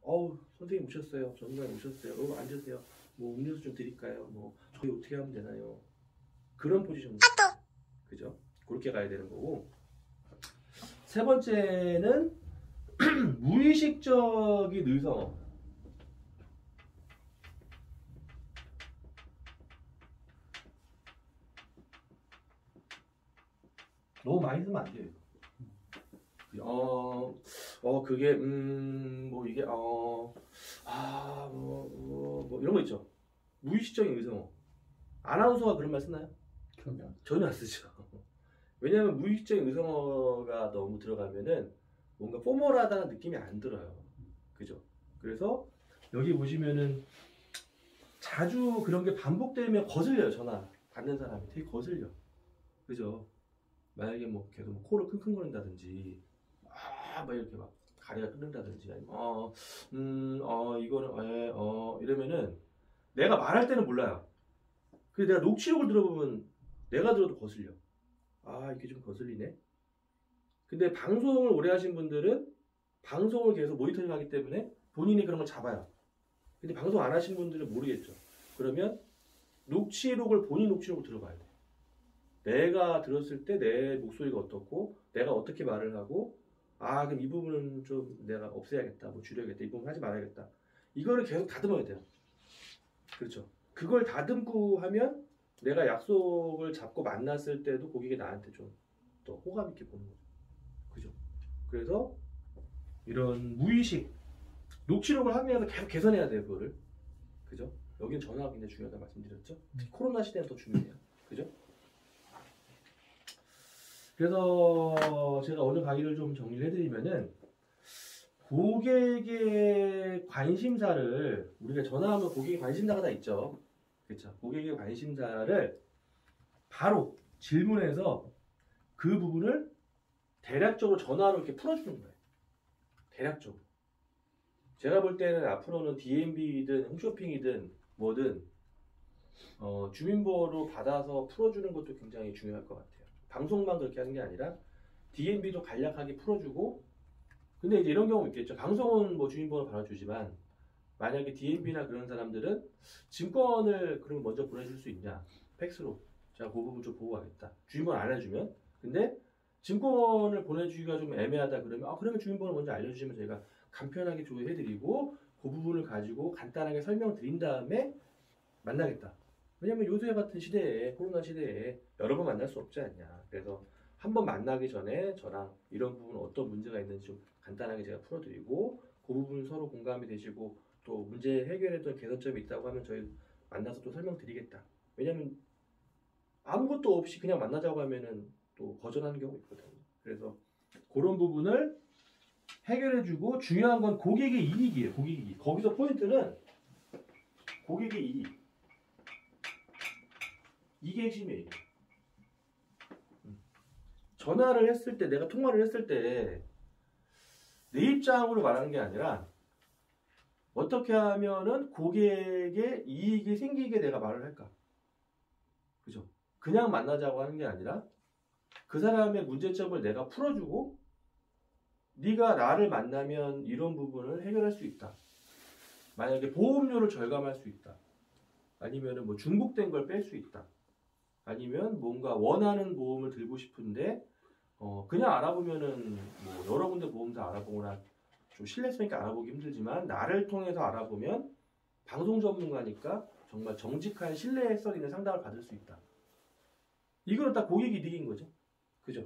어우 선생님 오셨어요. 전문가님 오셨어요. 앉으세요. 뭐 음료수 좀 드릴까요? 뭐 저희 어떻게 하면 되나요? 그런 포지션. 그죠? 그렇게 가야 되는 거고. 세 번째는 무의식적인 의성어. 너무 많이 쓰면 안 돼요. 그게 뭐 이게 뭐 이런 거 있죠. 무의식적인 의성어. 아나운서가 그런 말 쓰나요? 전혀 안 쓰죠. 왜냐하면 무의식적인 의성어가 너무 들어가면은 뭔가 포멀하다는 느낌이 안 들어요. 그죠? 그래서 여기 보시면은 자주 그런 게 반복되면 거슬려요. 전화 받는 사람이 되게 거슬려. 그죠? 만약에 뭐 계속 뭐 코를 킁킁거린다든지 막 이렇게 막 가래가 끓는다든지 아니면 이거는 이러면은 내가 말할 때는 몰라요. 그래서 내가 녹취록을 들어보면 내가 들어도 거슬려. 이게 좀 거슬리네. 근데 방송을 오래 하신 분들은 방송을 계속 모니터링 하기 때문에 본인이 그런 걸 잡아요. 근데 방송 안 하신 분들은 모르겠죠. 그러면 녹취록을 본인 녹취록을 들어봐야 돼. 내가 들었을 때 내 목소리가 어떻고 내가 어떻게 말을 하고 그럼 이 부분은 좀 내가 없애야겠다, 뭐 줄여야겠다, 이 부분 하지 말아야겠다. 이거를 계속 다듬어야 돼요. 그렇죠. 그걸 다듬고 하면 내가 약속을 잡고 만났을 때도 고객이 나한테 좀 더 호감 있게 보는 거죠. 그죠? 그래서 이런 무의식 녹취록을 하기 위해서 계속 개선해야 돼요, 그거를. 그죠? 여기는 전화가 굉장히 중요하다 말씀드렸죠. 특히 코로나 시대는 더 중요해요. 그죠? 그래서 제가 오늘 강의를 좀 정리를 해드리면은 고객의 관심사를 우리가 전화하면 고객의 관심사가 다 있죠. 그렇죠? 고객의 관심사를 바로 질문해서 그 부분을 대략적으로 전화로 이렇게 풀어주는 거예요. 대략적으로. 제가 볼 때는 앞으로는 DMB든 홈쇼핑이든 뭐든 주민번호 받아서 풀어주는 것도 굉장히 중요할 것 같아요. 방송만 그렇게 하는 게 아니라 DMB도 간략하게 풀어주고, 근데 이제 이런 경우 있겠죠. 방송은 뭐 주민번호 받아주지만 만약에 DMB나 그런 사람들은 증권을 그럼 먼저 보내줄 수 있냐, 팩스로. 제가 그 부분 좀 보고 가겠다. 주민번호 안 해주면. 근데 증권을 보내주기가 좀 애매하다 그러면 그러면 주민번호 먼저 알려주시면 저희가 간편하게 조회해드리고 그 부분을 가지고 간단하게 설명드린 다음에 만나겠다. 왜냐면 요새 같은 시대에, 코로나 시대에 여러 번 만날 수 없지 않냐. 그래서 한 번 만나기 전에 저랑 이런 부분 어떤 문제가 있는지 좀 간단하게 제가 풀어드리고 그 부분 서로 공감이 되시고 또 문제 해결했던 개선점이 있다고 하면 저희 만나서 또 설명드리겠다. 왜냐면 아무것도 없이 그냥 만나자고 하면은 또 거절하는 경우가 있거든요. 그래서 그런 부분을 해결해주고 중요한 건 고객의 이익이에요. 고객의 이익. 거기서 포인트는 고객의 이익. 이게 핵심이에요. 전화를 했을 때, 내가 통화를 했을 때 내 입장으로 말하는 게 아니라 어떻게 하면은 고객의 이익이 생기게 내가 말을 할까? 그죠? 그냥 만나자고 하는 게 아니라 그 사람의 문제점을 내가 풀어주고 네가 나를 만나면 이런 부분을 해결할 수 있다. 만약에 보험료를 절감할 수 있다. 아니면은 뭐 중복된 걸 뺄 수 있다. 아니면 뭔가 원하는 보험을 들고 싶은데 그냥 알아보면은 뭐 여러 군데 보험사 알아보거나 좀 신뢰성 있게 알아보기 힘들지만 나를 통해서 알아보면 방송 전문가니까 정말 정직한 신뢰성 있는 상담을 받을 수 있다. 이거는 다 고객 이득인 거죠. 그죠?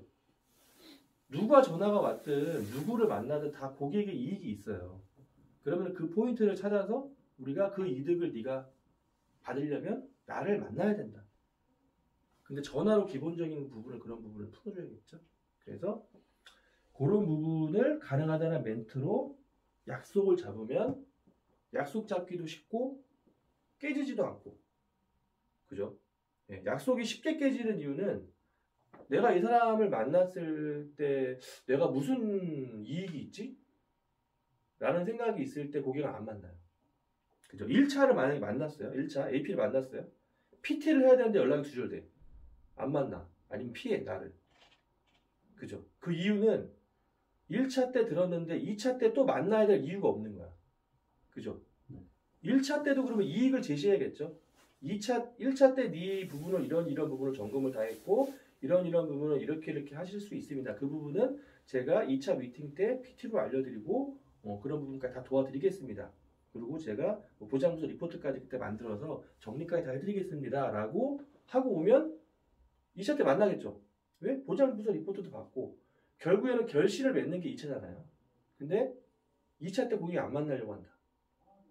누가 전화가 왔든 누구를 만나든 다 고객의 이익이 있어요. 그러면 그 포인트를 찾아서 우리가 그 이득을 네가 받으려면 나를 만나야 된다. 근데 전화로 기본적인 부분을 그런 부분을 풀어줘야겠죠. 그래서 그런 부분을 가능하다는 멘트로 약속을 잡으면 약속 잡기도 쉽고 깨지지도 않고. 그죠? 네, 약속이 쉽게 깨지는 이유는 내가 이 사람을 만났을 때 내가 무슨 이익이 있지? 라는 생각이 있을 때 고객을 안 만나요. 그죠? 1차를 만약에 만났어요. 1차 AP를 만났어요. PT를 해야 되는데 연락이 두절돼. 안 만나. 아니면 피해 나를. 그죠? 그 이유는 1차 때 들었는데 2차 때 또 만나야 될 이유가 없는 거야. 그죠? 1차 때도 그러면 이익을 제시해야겠죠. 1차 때 네 부분을 이런 부분을 점검을 다 했고 이런 부분을 이렇게 하실 수 있습니다. 그 부분은 제가 2차 미팅 때 PT로 알려드리고 그런 부분까지 다 도와드리겠습니다. 그리고 제가 보장부서 리포트까지 그때 만들어서 정리까지 다 해드리겠습니다. 라고 하고 오면 2차 때 만나겠죠. 왜? 보장부서 리포트도 받고 결국에는 결실을 맺는 게 2차잖아요. 근데 2차 때 고객이 안 만나려고 한다.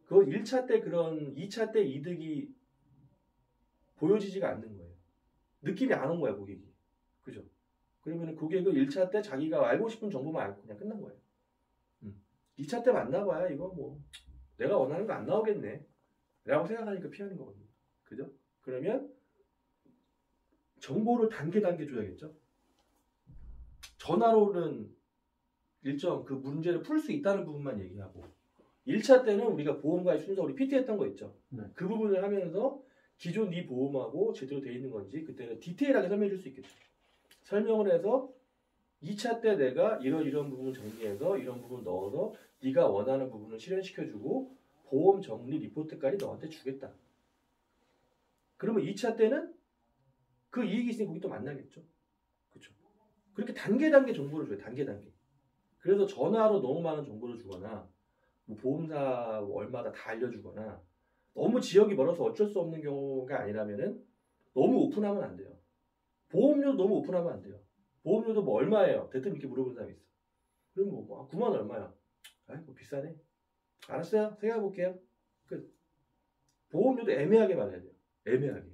그 1차 때 그런 2차 때 이득이 보여지지가 않는 거예요. 느낌이 안 온 거야, 고객이. 그죠? 그러면 고객은 1차 때 자기가 알고 싶은 정보만 알고 그냥 끝난 거예요. 2차 때 만나봐야 이거 뭐 내가 원하는 거 안 나오겠네 라고 생각하니까 피하는 거거든요. 그죠? 그러면 정보를 단계 줘야겠죠. 전화로는 일정 그 문제를 풀 수 있다는 부분만 얘기하고 1차 때는 우리가 보험가입 순서 우리 PT 했던 거 있죠. 네. 그 부분을 하면서 기존 네 보험하고 제대로 되어 있는 건지 그때는 디테일하게 설명해 줄 수 있겠죠. 설명을 해서 2차 때 내가 이런 부분을 정리해서 이런 부분을 넣어서 네가 원하는 부분을 실현시켜주고 보험 정리 리포트까지 너한테 주겠다. 그러면 2차 때는 그 이익이 있으니 거기 또 만나겠죠. 그렇죠. 그렇게 단계 정보를 줘요. 단계. 그래서 전화로 너무 많은 정보를 주거나 뭐 보험사 얼마다 다 알려주거나 너무 지역이 멀어서 어쩔 수 없는 경우가 아니라면은 너무 오픈하면 안 돼요. 보험료도 너무 오픈하면 안 돼요. 보험료도 뭐 얼마예요? 대뜸 이렇게 물어보는 사람이 있어. 그럼 뭐 9만 원 얼마야? 아이 뭐 비싸네. 알았어요. 생각해 볼게요. 보험료도 애매하게 말해야 돼요. 애매하게.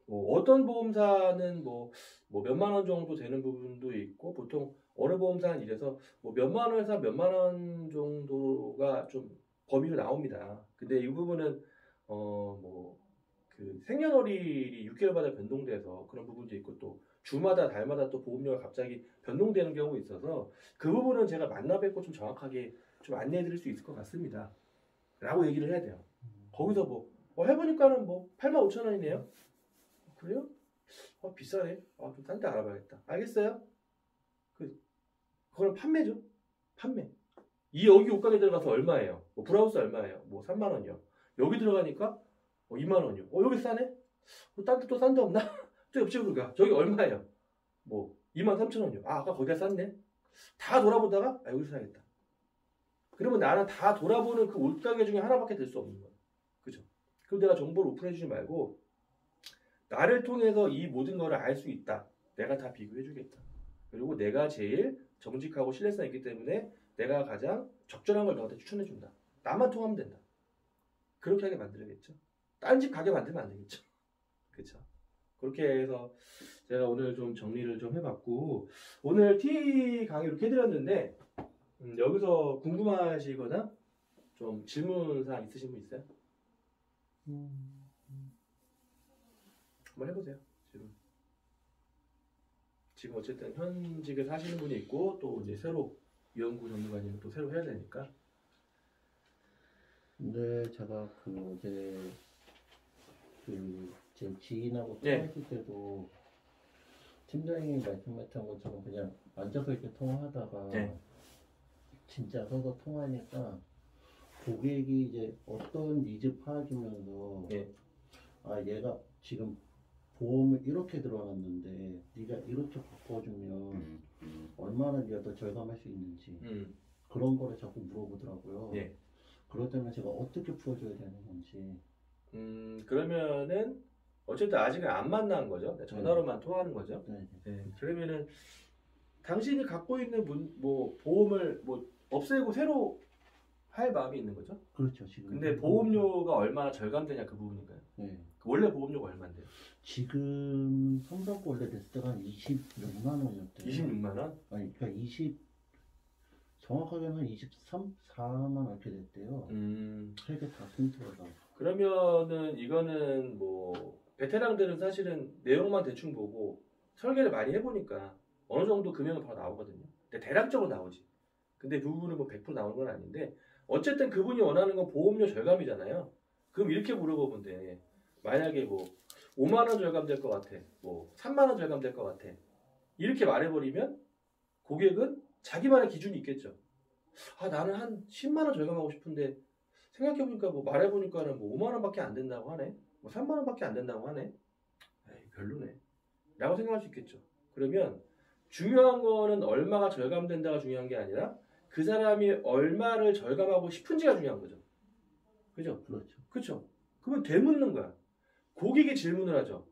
뭐 어떤 보험사는 뭐 몇만 원 정도 되는 부분도 있고 보통 어느 보험사는 이래서 뭐 몇만 원에서 몇만 원 정도가 좀 범위로 나옵니다. 근데 이 부분은 뭐 그 생년월일이 6개월마다 변동돼서 그런 부분도 있고 또 주마다 달마다 또 보험료가 갑자기 변동되는 경우가 있어서 그 부분은 제가 만나 뵙고 좀 정확하게 좀 안내해 드릴 수 있을 것 같습니다. 라고 얘기를 해야 돼요. 거기서 뭐 해보니까는 뭐 85,000원이네요. 그래요? 비싸네. 좀 딴 데 알아봐야겠다. 알겠어요? 그거는 판매죠. 판매. 여기 옷가게 들어가서 얼마예요? 뭐 브라우스 얼마예요? 뭐 3만 원이요. 여기 들어가니까 2만 원이요. 여기 싸네? 딴 데 또 싼 데 없나? 또 옆집으로 가. 저기 얼마예요? 뭐 23,000원이요. 아까 거기가 쌌네? 다 돌아보다가 여기서 사야겠다. 그러면 나는 다 돌아보는 그 옷가게 중에 하나밖에 될 수 없는 거예요. 그죠? 그럼 내가 정보를 오픈해 주지 말고 나를 통해서 이 모든 거를 알 수 있다. 내가 다 비교해 주겠다. 그리고 내가 제일 정직하고 신뢰성 있기 때문에 내가 가장 적절한 걸 너한테 추천해 준다. 나만 통하면 된다. 그렇게 하게 만들어야겠죠. 딴 집 가게 만들면 안 되겠죠. 그렇죠. 그렇게 해서 제가 오늘 좀 정리를 좀 해봤고 오늘 T 강의 이렇게 해드렸는데 여기서 궁금하시거나 좀 질문사항 있으신 분 있어요? 한번 해보세요. 지금 어쨌든 현직에 사시는 분이 있고 또 이제 새로 이연구 전문가님은 또 새로 해야 되니까. 네, 제가 제 지인하고 통화했을 때도 팀장님이 말씀하셨던 것처럼 그냥 앉아서 이렇게 통화하다가 진짜 서서 통화하니까 고객이 이제 어떤 니즈 파악이면서 얘가 지금 보험을 이렇게 들어놨는데 네가 이렇게 바꿔주면 얼마나 네가 더 절감할 수 있는지 그런 거를 자꾸 물어보더라고요. 그럴 때는 제가 어떻게 풀어줘야 되는 건지. 그러면은 어쨌든 아직은 안 만난 거죠. 전화로만 통화하는 거죠. 그러면은 당신이 갖고 있는 보험을 없애고 새로 할 마음이 있는 거죠. 그렇죠. 지금. 근데 보험료가 얼마나 절감되냐 그 부분인가요? 원래 보험료가 얼마인데요? 지금 성덕 원래 냈을 때가 한 26만 원이었대요. 26만 원? 아니 그러니까 정확하게는 23, 4만 이렇게 됐대요. 세 개 다 통틀어서. 그러면은 이거는 뭐 베테랑들은 사실은 내용만 대충 보고 설계를 많이 해보니까 어느 정도 금액은 바로 나오거든요. 근데 대략적으로 나오지. 근데 그 부분은 뭐 100% 나오는 건 아닌데 어쨌든 그분이 원하는 건 보험료 절감이잖아요. 그럼 이렇게 물어보면 돼. 만약에 뭐 5만 원 절감될 것 같아. 뭐 3만 원 절감될 것 같아. 이렇게 말해버리면 고객은 자기만의 기준이 있겠죠. 아, 나는 한 10만 원 절감하고 싶은데 생각해보니까 뭐 말해보니까는 뭐 5만 원밖에 안 된다고 하네. 뭐 3만 원밖에 안 된다고 하네. 에이, 별로네. 라고 생각할 수 있겠죠. 그러면 중요한 거는 얼마가 절감된다가 중요한 게 아니라 그 사람이 얼마를 절감하고 싶은지가 중요한 거죠. 그죠? 그렇죠. 그렇죠. 그러면 되묻는 거야. 고객이 질문을 하죠.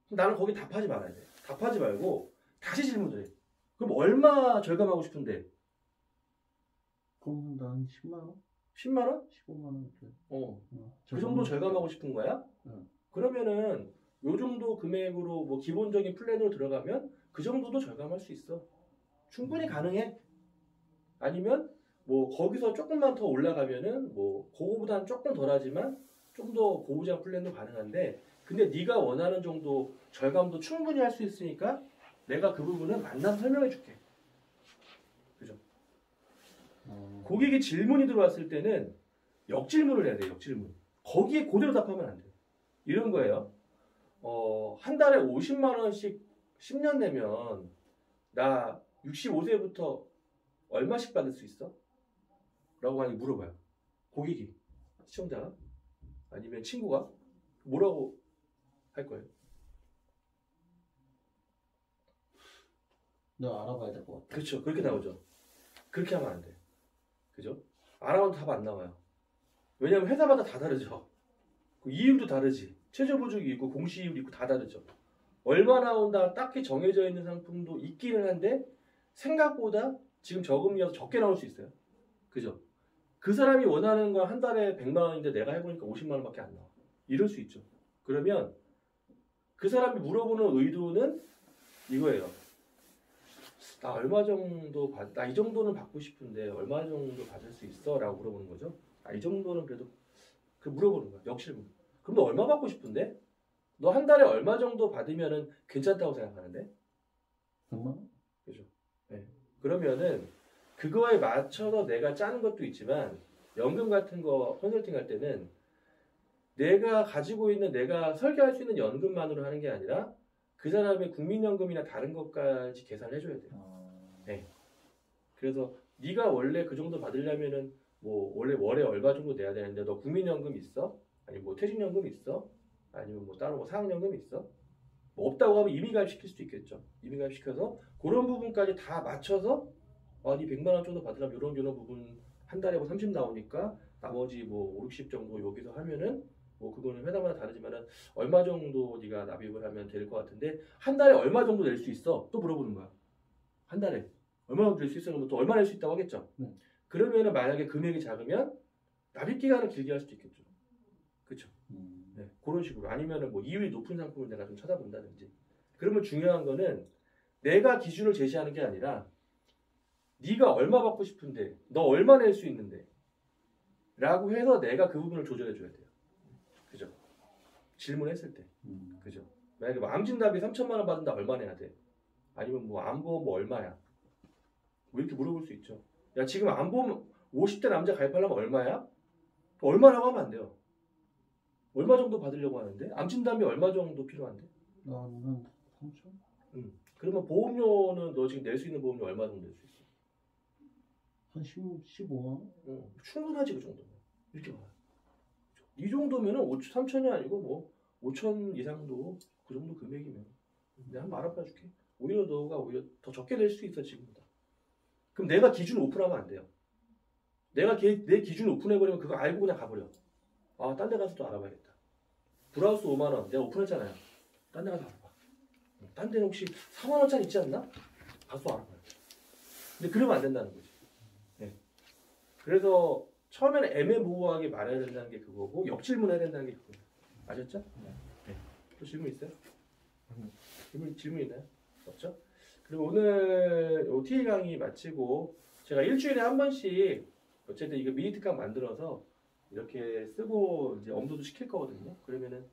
그럼 나는 거기 답하지 말아야 돼. 답하지 말고 다시 질문을 해. 그럼 얼마 절감하고 싶은데? 그럼 난 10만 원? 10만 원? 15만 원. 그 정도 절감하고 싶은 거야? 그러면은 요 정도 금액으로 뭐 기본적인 플랜으로 들어가면 그 정도도 절감할 수 있어. 충분히 가능해. 아니면 뭐 거기서 조금만 더 올라가면은 뭐 그거보다는 조금 덜하지만 좀 더 고부장 플랜도 가능한데, 근데 네가 원하는 정도 절감도 충분히 할 수 있으니까 내가 그 부분은 만나서 설명해 줄게. 그죠? 고객이 질문이 들어왔을 때는 역질문을 해야 돼. 역질문. 거기에 그대로 답하면 안 돼. 이런 거예요. 한 달에 50만 원씩 10년 내면 나 65세부터 얼마씩 받을 수 있어? 라고 많이 물어봐요. 고객이, 시청자가, 아니면 친구가 뭐라고 할 거예요? 너 알아봐야 될 것 같아. 그렇죠. 그렇게 나오죠. 그렇게 하면 안 돼. 그죠? 알아봐도 답 안 나와요. 왜냐면 회사마다 다 다르죠. 이율도 다르지. 최저보증이 있고 공시이율이 있고 다 다르죠. 얼마 나온다 딱히 정해져 있는 상품도 있기는 한데 생각보다 지금 저금리여서 적게 나올 수 있어요. 그죠? 그 사람이 원하는 건 한 달에 100만 원인데 내가 해보니까 50만 원밖에 안 나와. 이럴 수 있죠. 그러면 그 사람이 물어보는 의도는 이거예요. 나 얼마 정도 나 이 정도는 받고 싶은데 얼마 정도 받을 수 있어? 라고 물어보는 거죠. 이 정도는 그래도 그 물어보는 거야. 역실문. 그럼 너 얼마 받고 싶은데? 너 한 달에 얼마 정도 받으면은 괜찮다고 생각하는데? 100만 원? 그죠? 네. 그러면은 그거에 맞춰서 내가 짜는 것도 있지만 연금 같은 거 컨설팅 할 때는 내가 가지고 있는 내가 설계할 수 있는 연금만으로 하는 게 아니라 그 사람의 국민연금이나 다른 것까지 계산을 해줘야 돼요. 네. 그래서 네가 원래 그 정도 받으려면은 뭐 원래 월에 얼마 정도 내야 되는데 너 국민연금 있어? 아니면 뭐 퇴직연금 있어? 아니면 뭐 따로 뭐 사학연금 있어? 뭐 없다고 하면 임의가입 시킬 수도 있겠죠. 임의가입 시켜서 그런 부분까지 다 맞춰서 네 100만 원 정도 받으려면 이런 부분 한 달에 뭐 30 나오니까 나머지 뭐 5, 60 정도 여기서 하면은 뭐 그거는 회사마다 다르지만은 얼마 정도 네가 납입을 하면 될 것 같은데 한 달에 얼마 정도 낼 수 있어? 또 물어보는 거야. 한 달에 얼마 정도 낼 수 있어? 그러면 또 얼마 낼 수 있다고 하겠죠. 그러면은 만약에 금액이 작으면 납입 기간을 길게 할 수도 있겠죠. 그렇죠. 네, 그런 식으로 아니면은 뭐 이율이 높은 상품을 내가 좀 찾아본다든지. 그러면 중요한 거는 내가 기준을 제시하는 게 아니라 네가 얼마 받고 싶은데 너 얼마 낼 수 있는데 라고 해서 내가 그 부분을 조절해 줘야 돼요. 그죠? 질문했을 때. 그죠? 만약에 뭐 암진답이 3천만 원 받는다 얼마 내야 돼? 아니면 뭐 암보험 뭐 얼마야? 뭐 이렇게 물어볼 수 있죠. 야 지금 암보험 50대 남자 가입하려면 얼마야? 얼마라고 하면 안 돼요. 얼마 정도 받으려고 하는데? 암진단비 얼마 정도 필요한데? 나는 3천? 그러면 보험료는 너 지금 낼 수 있는 보험료 얼마 정도 낼 수 있어? 한 15만 원? 충분하지 그 정도면. 이렇게 봐요. 이 정도면은 3천이 아니고 뭐 5천 이상도 그 정도 금액이면 내가 한번 알아봐 줄게. 오히려 너가 오히려 더 적게 낼 수 있어 지금보다. 그럼 내가 기준 오픈하면 안 돼요. 내가 내 기준 오픈해버리면 그거 알고 그냥 가버려. 딴 데 가서 또 알아봐야겠다. 브라우스 5만 원 내가 오픈했잖아요. 딴 데 가서 알아봐. 딴 데는 혹시 4만 원짜리 있지 않나? 가서 알아봐요. 근데 그러면 안 된다는 거지. 네. 그래서 처음에는 애매모호하게 말해야 된다는 게 그거고 역질문해야 된다는 게 그거예요. 아셨죠? 네. 또 질문 있어요? 질문 있나요? 없죠? 그리고 오늘 OTA 강의 마치고 제가 일주일에 한 번씩 어쨌든 이거 미니 특강 만들어서 이렇게 쓰고 이제 업로드 시킬 거거든요. 그러면은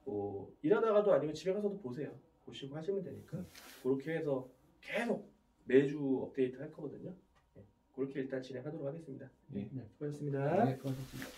뭐 일하다가도 아니면 집에 가서도 보세요. 보시고 하시면 되니까 그렇게 해서 계속 매주 업데이트 할 거거든요. 네. 그렇게 일단 진행하도록 하겠습니다. 네. 수고하셨습니다. 네, 고맙습니다.